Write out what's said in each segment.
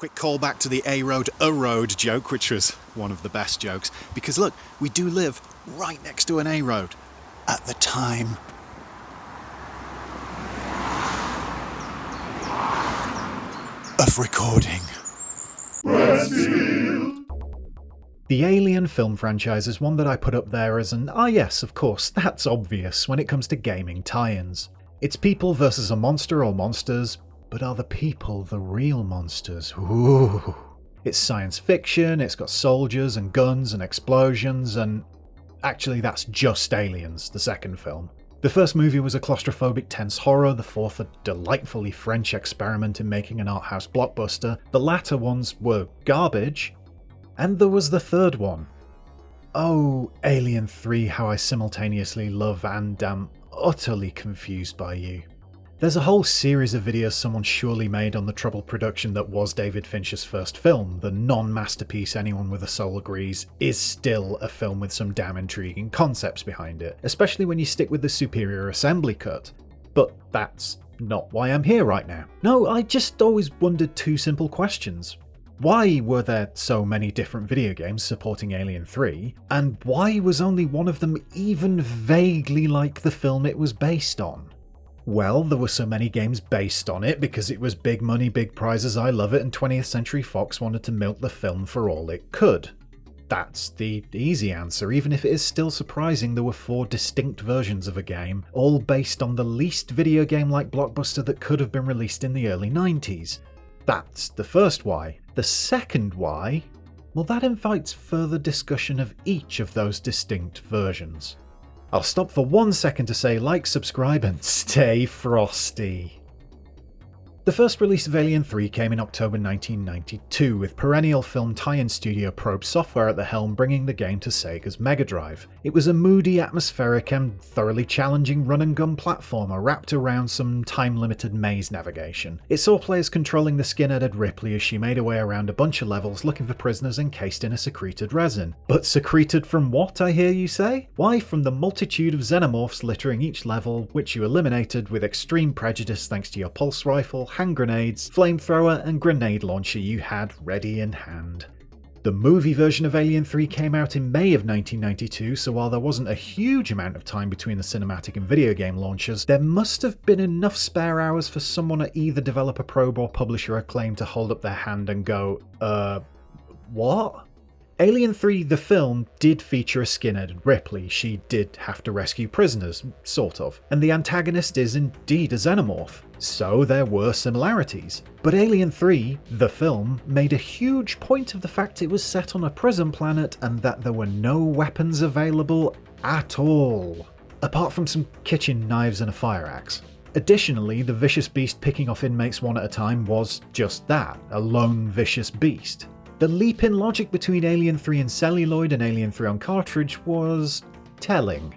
Quick callback to the A-road joke, which was one of the best jokes. Because look, we do live right next to an A-road. At the time. Of recording. The Alien film franchise is one that I put up there as an yes, of course, that's obvious when it comes to gaming tie-ins. It's people versus a monster or monsters, but are the people the real monsters? Ooh. It's science fiction, it's got soldiers and guns and explosions, and actually that's just Aliens, the second film. The first movie was a claustrophobic tense horror, the fourth a delightfully French experiment in making an art house blockbuster, the latter ones were garbage, and there was the third one. Oh, Alien 3, how I simultaneously love and am utterly confused by you. There's a whole series of videos someone surely made on the troubled production that was David Fincher's first film. The non-masterpiece anyone with a soul agrees is still a film with some damn intriguing concepts behind it, especially when you stick with the superior assembly cut. But that's not why I'm here right now. No, I just always wondered two simple questions. Why were there so many different video games supporting Alien 3? And why was only one of them even vaguely like the film it was based on? Well, there were so many games based on it because it was big money, big prizes, I love it, and 20th Century Fox wanted to milk the film for all it could. That's the easy answer, even if it is still surprising there were 4 distinct versions of a game, all based on the least video game-like blockbuster that could have been released in the early 90s. That's the first why. The second why? Well, that invites further discussion of each of those distinct versions. I'll stop for 1 second to say like, subscribe, and stay frosty. The first release of Alien 3 came in October 1992, with perennial film tie-in studio Probe Software at the helm bringing the game to Sega's Megadrive. It was a moody, atmospheric, and thoroughly challenging run-and-gun platformer wrapped around some time-limited maze navigation. It saw players controlling the skin-headed Ripley as she made her way around a bunch of levels looking for prisoners encased in a secreted resin. But secreted from what, I hear you say? Why, from the multitude of xenomorphs littering each level, which you eliminated with extreme prejudice thanks to your pulse rifle, hand grenades, flamethrower, and grenade launcher you had ready in hand. The movie version of Alien 3 came out in May of 1992, so while there wasn't a huge amount of time between the cinematic and video game launches, there must have been enough spare hours for someone at either developer Probe or publisher Acclaim to hold up their hand and go, what? Alien 3, the film, did feature a skin-headed Ripley. She did have to rescue prisoners, sort of, and the antagonist is indeed a xenomorph. So there were similarities. But Alien 3, the film, made a huge point of the fact it was set on a prison planet and that there were no weapons available at all, apart from some kitchen knives and a fire axe. Additionally, the vicious beast picking off inmates one at a time was just that, a lone vicious beast. The leap in logic between Alien 3 and Celluloid and Alien 3 on cartridge was telling.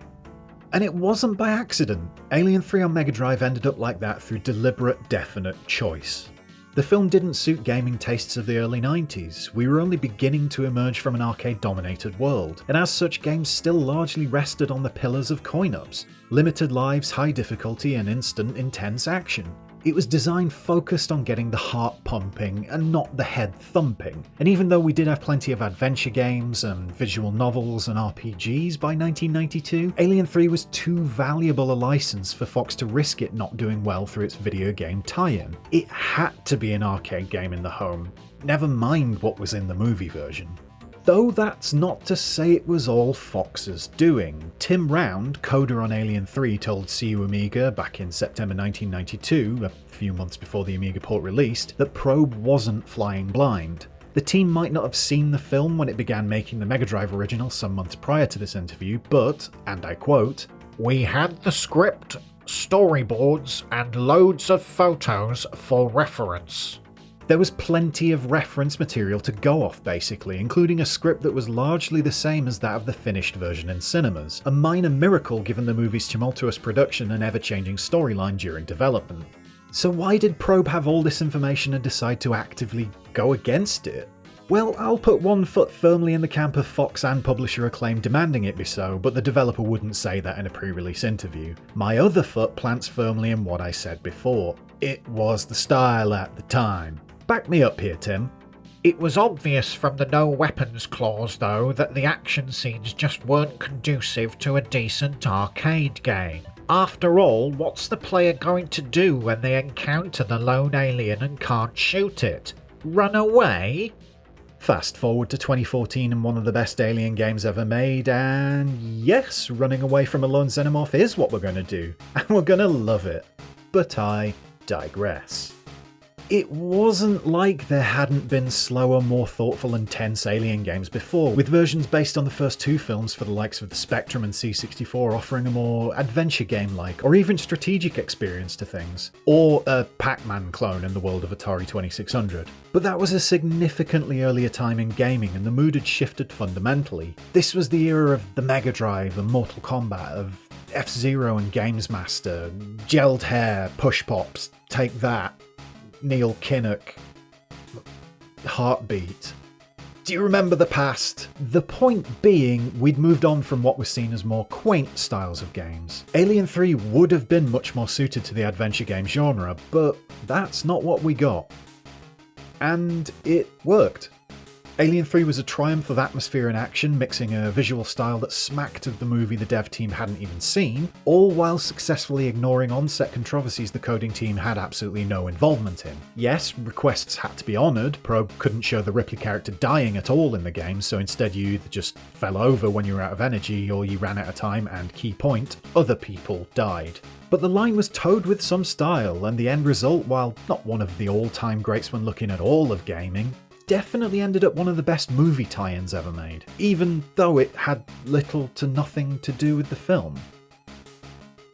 And it wasn't by accident. Alien 3 on Megadrive ended up like that through deliberate, definite choice. The film didn't suit gaming tastes of the early 90s. We were only beginning to emerge from an arcade-dominated world, and as such games still largely rested on the pillars of coin-ups: limited lives, high difficulty, and instant, intense action. It was designed focused on getting the heart pumping and not the head thumping. And even though we did have plenty of adventure games and visual novels and RPGs by 1992, Alien 3 was too valuable a license for Fox to risk it not doing well through its video game tie-in. It had to be an arcade game in the home, never mind what was in the movie version. Though that's not to say it was all Fox's doing. Tim Round, coder on Alien 3, told CU Amiga back in September 1992, a few months before the Amiga port released, that Probe wasn't flying blind. The team might not have seen the film when it began making the Megadrive original some months prior to this interview, but, and I quote, "We had the script, storyboards, and loads of photos for reference." There was plenty of reference material to go off basically, including a script that was largely the same as that of the finished version in cinemas, a minor miracle given the movie's tumultuous production and ever-changing storyline during development. So why did Probe have all this information and decide to actively go against it? Well, I'll put one foot firmly in the camp of Fox and publisher Acclaim demanding it be so, but the developer wouldn't say that in a pre-release interview. My other foot plants firmly in what I said before. It was the style at the time. Back me up here, Tim. It was obvious from the no weapons clause, though, that the action scenes just weren't conducive to a decent arcade game. After all, what's the player going to do when they encounter the lone alien and can't shoot it? Run away? Fast forward to 2014 and one of the best Alien games ever made, and yes, running away from a lone xenomorph is what we're going to do, and we're going to love it. But I digress. It wasn't like there hadn't been slower, more thoughtful and tense Alien games before, with versions based on the first two films for the likes of the Spectrum and C64 offering a more adventure game-like, or even strategic experience to things, or a Pac-Man clone in the world of Atari 2600. But that was a significantly earlier time in gaming, and the mood had shifted fundamentally. This was the era of the Megadrive and Mortal Kombat, of F-Zero and Games Master, gelled hair, push pops, take that, Neil Kinnock, Heartbeat. Do you remember the past? The point being, we'd moved on from what was seen as more quaint styles of games. Alien 3 would have been much more suited to the adventure game genre, but that's not what we got. And it worked. Alien 3 was a triumph of atmosphere and action, mixing a visual style that smacked of the movie the dev team hadn't even seen, all while successfully ignoring on-set controversies the coding team had absolutely no involvement in. Yes, requests had to be honoured. Probe couldn't show the Ripley character dying at all in the game, so instead you either just fell over when you were out of energy or you ran out of time, and key point, other people died. But the line was towed with some style, and the end result, while not one of the all-time greats when looking at all of gaming, definitely ended up one of the best movie tie-ins ever made, even though it had little to nothing to do with the film.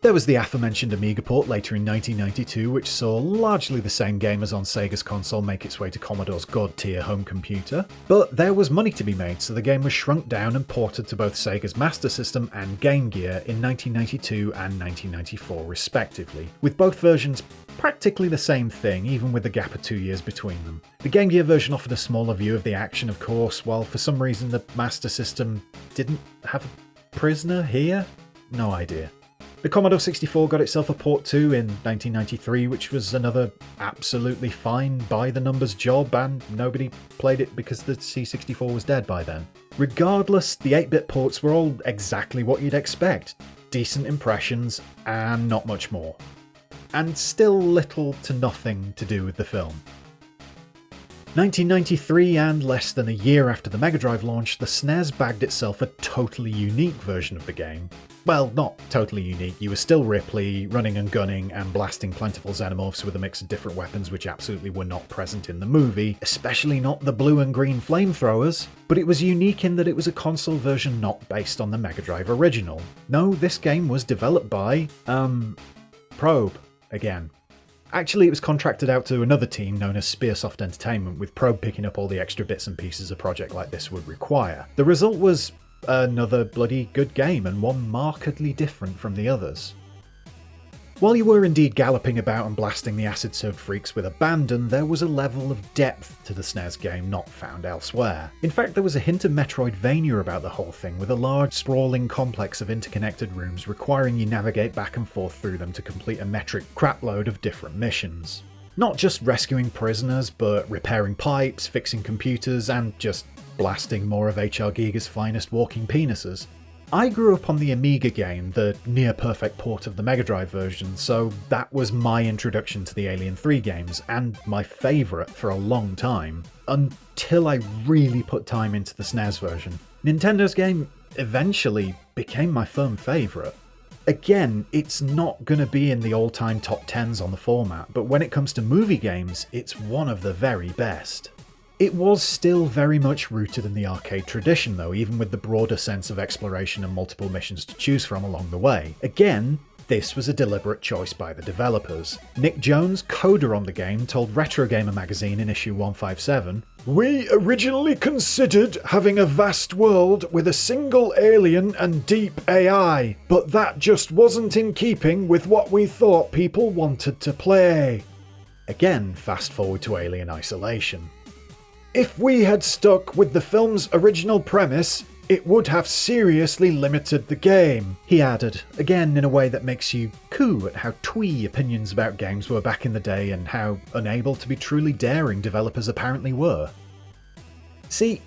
There was the aforementioned Amiga port later in 1992, which saw largely the same game as on Sega's console make its way to Commodore's god-tier home computer, but there was money to be made, so the game was shrunk down and ported to both Sega's Master System and Game Gear in 1992 and 1994 respectively, with both versions practically the same thing, even with a gap of 2 years between them. The Game Gear version offered a smaller view of the action, of course, while for some reason the Master System didn't have a prisoner here? No idea. The Commodore 64 got itself a port too in 1993, which was another absolutely fine by-the-numbers job, and nobody played it because the C64 was dead by then. Regardless, the 8-bit ports were all exactly what you'd expect. Decent impressions, and not much more. And still little to nothing to do with the film. 1993, and less than a year after the Megadrive launch, the SNES bagged itself a totally unique version of the game. Well, not totally unique, you were still Ripley, running and gunning and blasting plentiful xenomorphs with a mix of different weapons which absolutely were not present in the movie, especially not the blue and green flamethrowers, but it was unique in that it was a console version not based on the Megadrive original. No, this game was developed by, Probe, again. Actually, it was contracted out to another team known as Spearsoft Entertainment, with Probe picking up all the extra bits and pieces a project like this would require. The result was another bloody good game, and one markedly different from the others. While you were indeed galloping about and blasting the acid-soaked freaks with abandon, there was a level of depth to the SNES game not found elsewhere. In fact, there was a hint of Metroidvania about the whole thing, with a large, sprawling complex of interconnected rooms requiring you navigate back and forth through them to complete a metric crapload of different missions. Not just rescuing prisoners, but repairing pipes, fixing computers, and just blasting more of HR Giga's finest walking penises. I grew up on the Amiga game, the near-perfect port of the Megadrive version, so that was my introduction to the Alien 3 games, and my favourite for a long time, until I really put time into the SNES version. Nintendo's game eventually became my firm favourite. Again, it's not going to be in the all-time top 10s on the format, but when it comes to movie games, it's one of the very best. It was still very much rooted in the arcade tradition though, even with the broader sense of exploration and multiple missions to choose from along the way. Again, this was a deliberate choice by the developers. Nick Jones, coder on the game, told Retro Gamer magazine in issue 157, "We originally considered having a vast world with a single alien and deep AI, but that just wasn't in keeping with what we thought people wanted to play." Again, fast forward to Alien Isolation. "If we had stuck with the film's original premise, It would have seriously limited the game, he added, again in a way that makes you coo at how twee opinions about games were back in the day and how unable to be truly daring developers apparently were. See,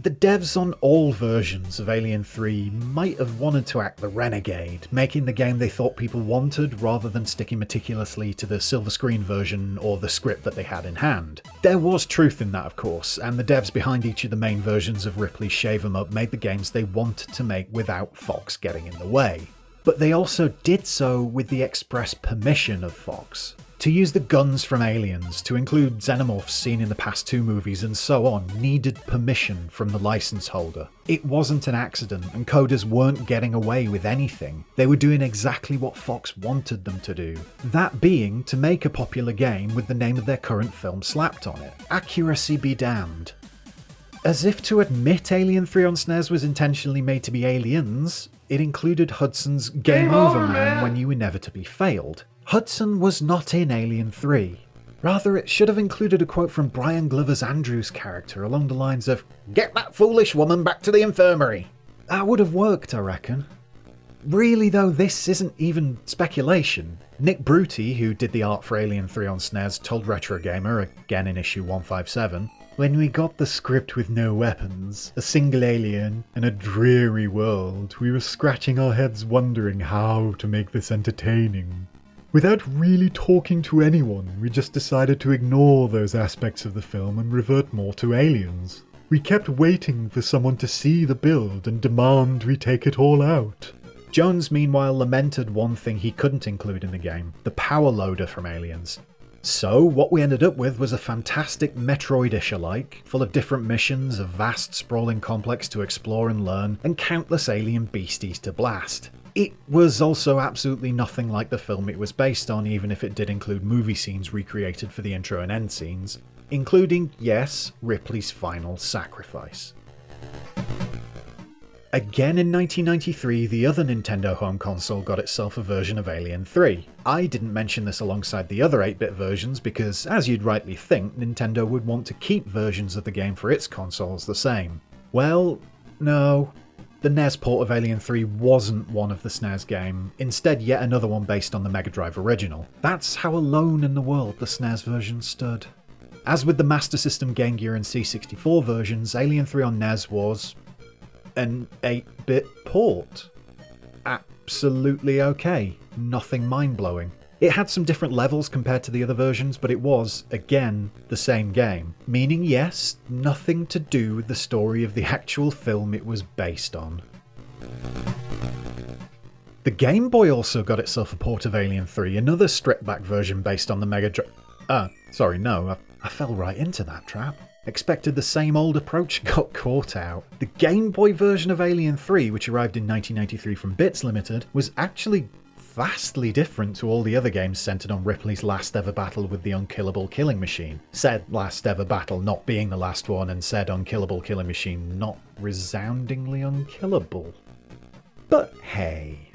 the devs on all versions of Alien 3 might have wanted to act the renegade, making the game they thought people wanted rather than sticking meticulously to the silver screen version or the script that they had in hand. There was truth in that, of course, and the devs behind each of the main versions of Ripley's Shave 'em Up made the games they wanted to make without Fox getting in the way. But they also did so with the express permission of Fox. To use the guns from Aliens, to include xenomorphs seen in the past 2 movies and so on, needed permission from the license holder. It wasn't an accident, and coders weren't getting away with anything. They were doing exactly what Fox wanted them to do. That being, to make a popular game with the name of their current film slapped on it. Accuracy be damned. As if to admit Alien 3 on SNES was intentionally made to be Aliens, it included Hudson's Game Over Man when you inevitably failed. Hudson was not in Alien 3. Rather, it should have included a quote from Brian Glover's Andrews character along the lines of, "Get that foolish woman back to the infirmary." That would have worked, I reckon. Really though, this isn't even speculation. Nick Bruti, who did the art for Alien 3 on SNES, told Retro Gamer, again in issue 157, "When we got the script with no weapons, a single alien, and a dreary world, we were scratching our heads wondering how to make this entertaining. Without really talking to anyone, we just decided to ignore those aspects of the film and revert more to Aliens. We kept waiting for someone to see the build and demand we take it all out." Jones meanwhile lamented one thing he couldn't include in the game, the power loader from Aliens. So, what we ended up with was a fantastic Metroid-ish alike, full of different missions, a vast sprawling complex to explore and learn, and countless alien beasties to blast. It was also absolutely nothing like the film it was based on, even if it did include movie scenes recreated for the intro and end scenes, including, yes, Ripley's final sacrifice. Again in 1993, the other Nintendo home console got itself a version of Alien 3. I didn't mention this alongside the other 8-bit versions because, as you'd rightly think, Nintendo would want to keep versions of the game for its consoles the same. Well, no. The NES port of Alien 3 wasn't one of the SNES game, instead yet another one based on the Megadrive original. That's how alone in the world the SNES version stood. As with the Master System, Game Gear and C64 versions, Alien 3 on NES was an 8-bit port. Absolutely okay. Nothing mind-blowing. It had some different levels compared to the other versions, but it was, again, the same game. Meaning, yes, nothing to do with the story of the actual film it was based on. The Game Boy also got itself a port of Alien 3, another stripped-back version based on the Megadrive. I fell right into that trap. Expected the same old approach, got caught out. The Game Boy version of Alien 3, which arrived in 1993 from Bits Limited, was actually vastly different to all the other games centered on Ripley's last ever battle with the unkillable killing machine. Said last ever battle not being the last one, and said unkillable killing machine not resoundingly unkillable. But hey.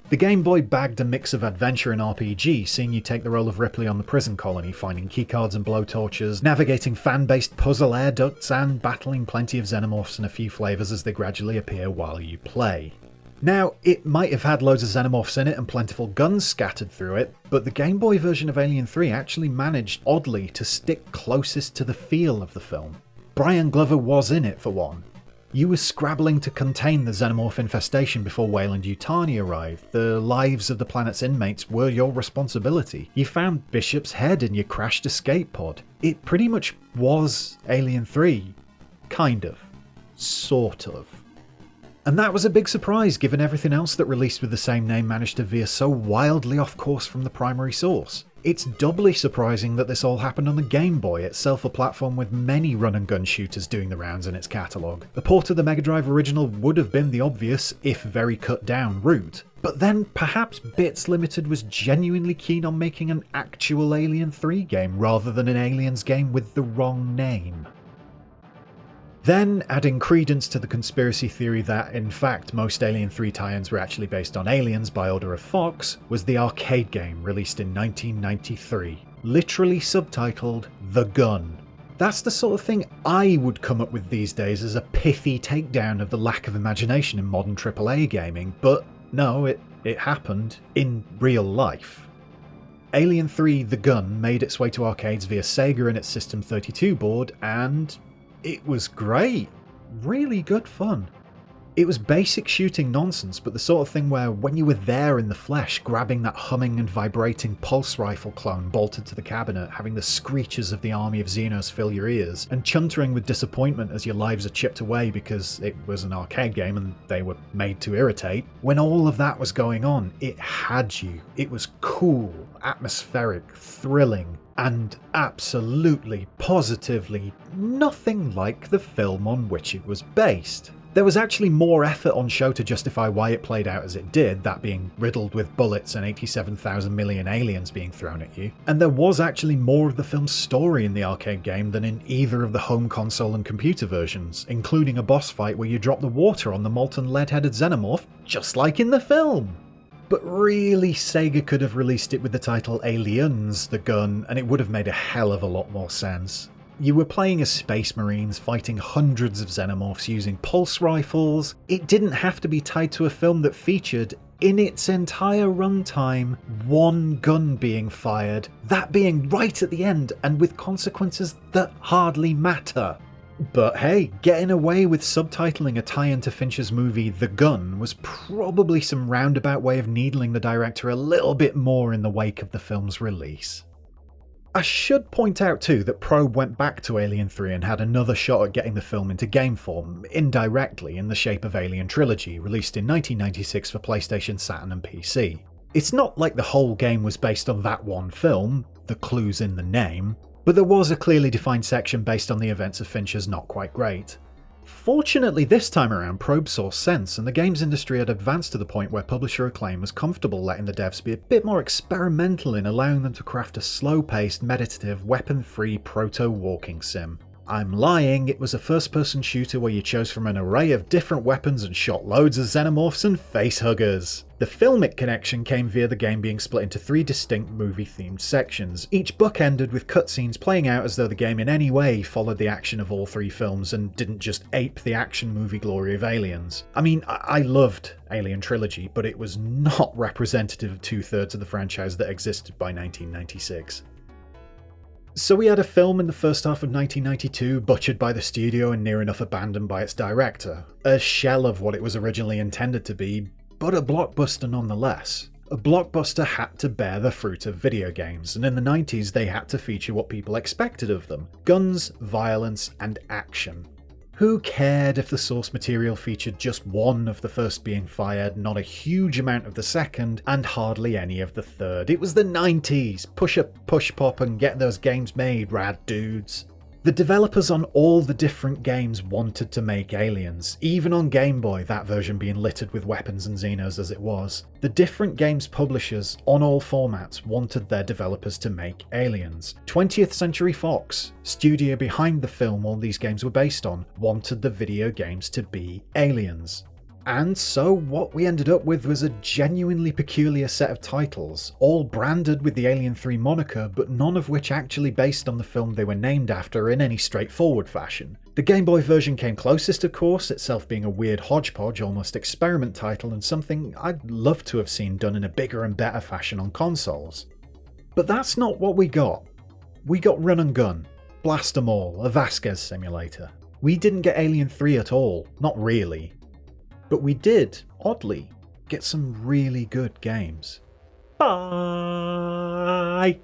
The Game Boy bagged a mix of adventure and RPG, seeing you take the role of Ripley on the prison colony, finding keycards and blowtorches, navigating fan-based puzzle air ducts, and battling plenty of xenomorphs and a few flavours as they gradually appear while you play. Now, it might have had loads of xenomorphs in it and plentiful guns scattered through it, but the Game Boy version of Alien 3 actually managed, oddly, to stick closest to the feel of the film. Brian Glover was in it, for one. You were scrabbling to contain the xenomorph infestation before Weyland-Yutani arrived. The lives of the planet's inmates were your responsibility. You found Bishop's head in your crashed escape pod. It pretty much was Alien 3. Kind of. Sort of. And that was a big surprise, given everything else that released with the same name managed to veer so wildly off course from the primary source. It's doubly surprising that this all happened on the Game Boy, itself a platform with many run-and-gun shooters doing the rounds in its catalogue. A port of the Megadrive original would have been the obvious, if very cut-down, route. But then perhaps Bits Limited was genuinely keen on making an actual Alien 3 game rather than an Aliens game with the wrong name. Then, adding credence to the conspiracy theory that, in fact, most Alien 3 tie-ins were actually based on Aliens by order of Fox, was the arcade game released in 1993, literally subtitled The Gun. That's the sort of thing I would come up with these days as a pithy takedown of the lack of imagination in modern AAA gaming, but no, it happened in real life. Alien 3 The Gun made its way to arcades via Sega and its System 32 board, and it was great. Really good fun. It was basic shooting nonsense, but the sort of thing where when you were there in the flesh, grabbing that humming and vibrating pulse rifle clone bolted to the cabinet, having the screeches of the army of Xenos fill your ears, and chuntering with disappointment as your lives are chipped away because it was an arcade game and they were made to irritate, when all of that was going on, it had you. It was cool, atmospheric, thrilling, and absolutely, positively nothing like the film on which it was based. There was actually more effort on show to justify why it played out as it did, that being riddled with bullets and 87,000 million aliens being thrown at you. And there was actually more of the film's story in the arcade game than in either of the home console and computer versions, including a boss fight where you drop the water on the molten lead-headed xenomorph, just like in the film. But really, Sega could have released it with the title Aliens, The Gun, and it would have made a hell of a lot more sense. You were playing as Space Marines fighting hundreds of xenomorphs using pulse rifles. It didn't have to be tied to a film that featured, in its entire runtime, one gun being fired, that being right at the end and with consequences that hardly matter. But hey, getting away with subtitling a tie-in to Fincher's movie The Gun was probably some roundabout way of needling the director a little bit more in the wake of the film's release. I should point out too that Probe went back to Alien 3 and had another shot at getting the film into game form, indirectly in the shape of Alien Trilogy, released in 1996 for PlayStation, Saturn and PC. It's not like the whole game was based on that one film, the clue's in the name, but there was a clearly defined section based on the events of Fincher's Not Quite Great. Fortunately this time around, Probe saw sense, and the games industry had advanced to the point where publisher Acclaim was comfortable letting the devs be a bit more experimental in allowing them to craft a slow-paced, meditative, weapon-free proto-walking sim. I'm lying, it was a first-person shooter where you chose from an array of different weapons and shot loads of xenomorphs and facehuggers. The filmic connection came via the game being split into 3 distinct movie-themed sections, each book ended with cutscenes playing out as though the game in any way followed the action of all 3 films and didn't just ape the action movie glory of Aliens. I mean, I loved Alien Trilogy, but it was not representative of 2/3 of the franchise that existed by 1996. So we had a film in the first half of 1992, butchered by the studio and near enough abandoned by its director. A shell of what it was originally intended to be, but a blockbuster nonetheless. A blockbuster had to bear the fruit of video games, and in the 90s they had to feature what people expected of them: guns, violence, and action. Who cared if the source material featured just one of the first being fired, not a huge amount of the second, and hardly any of the third? It was the 90s. Push up, push pop, and get those games made, rad dudes. The developers on all the different games wanted to make Aliens, even on Gameboy, that version being littered with weapons and Xenos as it was. The different games publishers on all formats wanted their developers to make Aliens. 20th Century Fox, studio behind the film all these games were based on, wanted the video games to be Aliens. And so what we ended up with was a genuinely peculiar set of titles, all branded with the Alien 3 moniker, but none of which actually based on the film they were named after in any straightforward fashion. The Game Boy version came closest, of course, itself being a weird hodgepodge, almost experiment title, and something I'd love to have seen done in a bigger and better fashion on consoles. But that's not what we got. We got Run and Gun, Blast 'em All, a Vasquez simulator. We didn't get Alien 3 at all, not really. But we did, oddly, get some really good games. Bye!